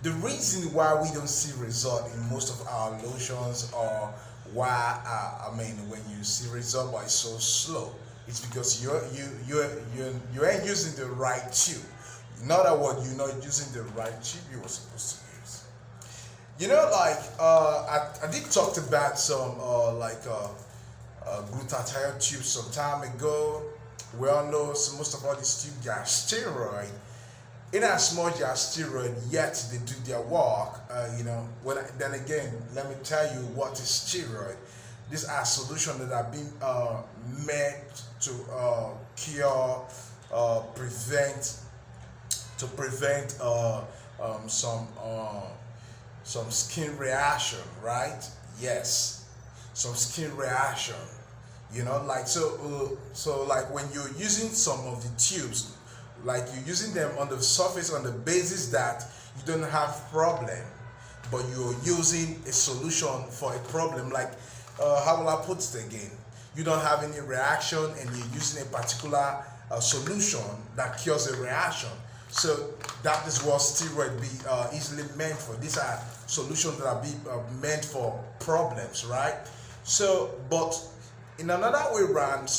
The reason why we don't see result in most of our lotions, or why when you see result but it's so slow, it's because you ain't using the right tube. In other words, you're not using the right tube you were supposed to use. I did talk about some glutathione tubes some time ago. We all know most of all these tubes are steroid. In as much as steroid, yet they do their work. Then again, let me tell you what is steroid. These are solutions that have been made to cure, prevent some skin reaction, right? Yes, some skin reaction. Like when you're using some of the tubes, like you're using them on the surface on the basis that you don't have problem, but you're using a solution for a problem. Like how will I put it again? You don't have any reaction and you're using a particular solution that cures a reaction. So that is what steroid be easily meant for. These are solutions that are meant for problems, right? So, but in another way around,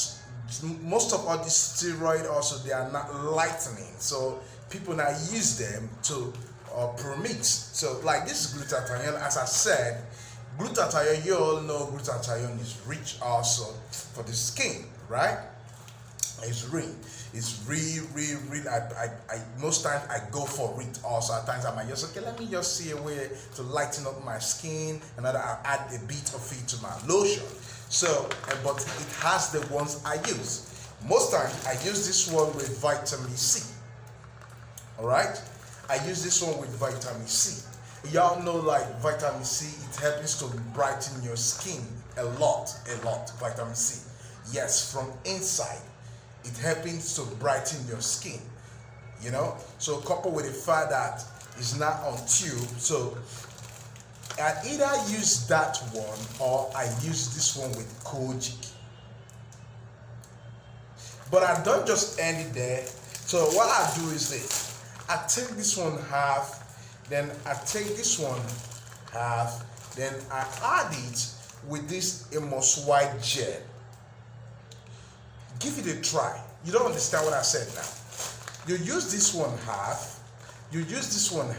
most of all these steroid also, they are not lightening. So people now use them to premix. So like this is glutathione. As I said, glutathione, you all know glutathione is rich also for the skin, right? It's really, I most times I go for it also. At times I might just, okay, let me just see a way to lighten up my skin, and then I'll add a bit of it to my lotion. So, but it has the ones I use. Most times I use this one with vitamin C. All right? I use this one with vitamin C. Y'all know like vitamin C, it helps to brighten your skin a lot, vitamin C. Yes, from inside. It helps to brighten your skin, So coupled with the fact that it's not on tube, so I either use that one or I use this one with kojic. But I don't just end it there. So what I do is this. I take this one half, then I take this one half, then I add it with this Amos white gel. Give it a try. You don't understand what I said now. You use this one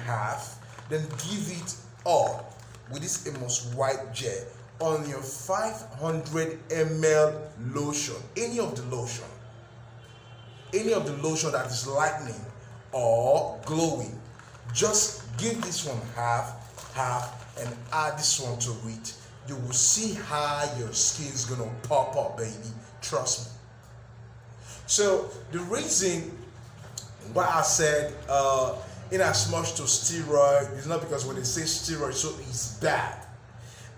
half, then give it all with this Amos white gel on your 500 ml lotion. Any of the lotion that is lightening or glowing. Just give this one half, and add this one to it. You will see how your skin is gonna pop up, baby. Trust me. So the reason why I said in as much to steroid is not because when they say steroid, so it's bad.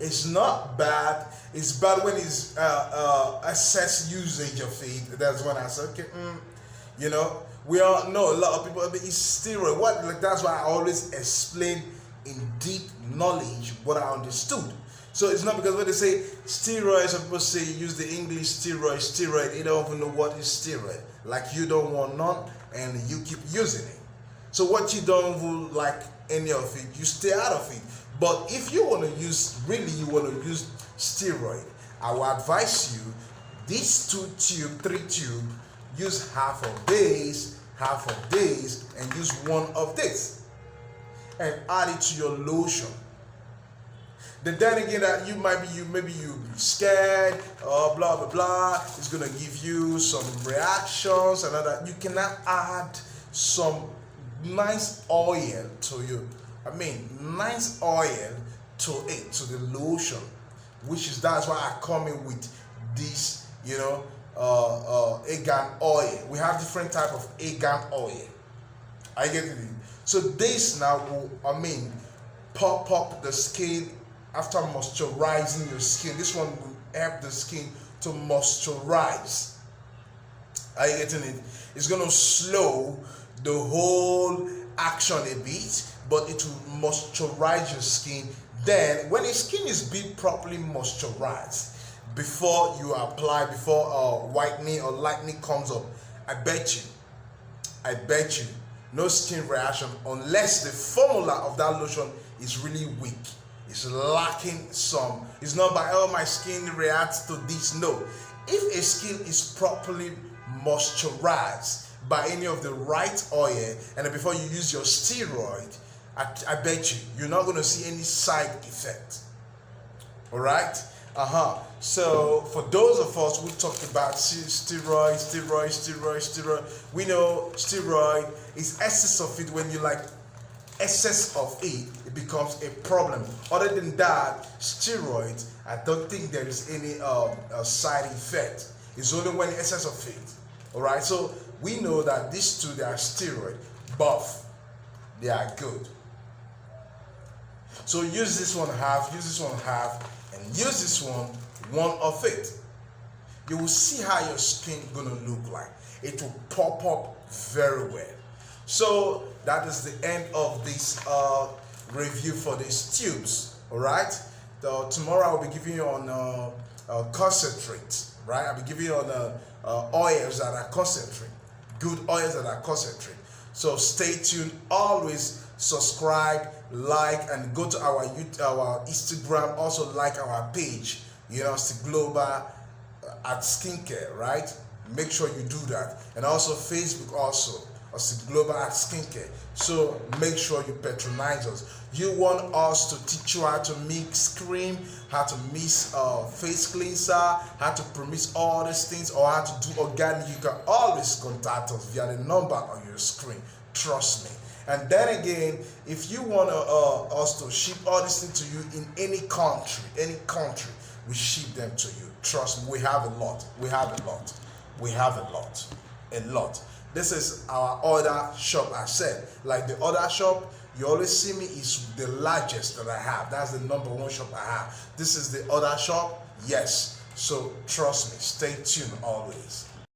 It's not bad. It's bad when it's excess usage of it. That's when I said, okay, we all know a lot of people. It's steroid. That's why I always explain in deep knowledge what I understood. So it's not because when they say steroids, some people say use the English steroid, they don't even know what is steroid. Like you don't want none and you keep using it. So what you don't even like any of it, you stay out of it. But if you want to use, you want to use steroid, I will advise you, these 3 tube, use half of this, and use one of this. And add it to your lotion. Then again, that maybe you scared or blah blah blah. It's gonna give you some reactions and other. You cannot add some nice oil to you. Nice oil to it, to the lotion, that's why I come in with this, argan oil. We have different type of argan oil. I get it. So this now will, pop up the skin. After moisturizing your skin, this one will help the skin to moisturize. Are you getting it? It's going to slow the whole action a bit, but it will moisturize your skin. Then, when your skin is being properly moisturized, before you apply, before whitening or lightening comes up, I bet you, no skin reaction unless the formula of that lotion is really weak. It's lacking some. It's not by, oh, my skin reacts to this. No. If a skin is properly moisturized by any of the right oil, and then before you use your steroid, I bet you're not going to see any side effect. All right? So for those of us who talk about steroid, we know steroid is excess of it. When you like excess of it, it becomes a problem. Other than that, steroids, I don't think there is any side effect. It's only when excess of it. All right. So we know that these two, they are steroid, buff. They are good. So use this one half, use this one half, and use this one of it. You will see how your skin gonna look like. It will pop up very well. So that is the end of this review for these tubes. All right. So tomorrow I'll be giving you on concentrate. Right. I'll be giving you on oils that are concentrate. Good oils that are concentrate. So stay tuned. Always subscribe, like, and go to our Instagram. Also like our page. You know, it's the Global at Skincare. Right. Make sure you do that. And also Facebook also. As the Global at Skincare. So make sure you patronize us. You want us to teach you how to mix cream, how to mix face cleanser, how to mix all these things, or how to do organic. You can always contact us via the number on your screen. Trust me. And then again, if you want us to ship all these things to you in any country, we ship them to you. Trust me, we have a lot. We have a lot. A lot. This is our other shop. I said, like the other shop, you always see me is the largest that I have. That's the number one shop I have. This is the other shop. Yes. So trust me, stay tuned always.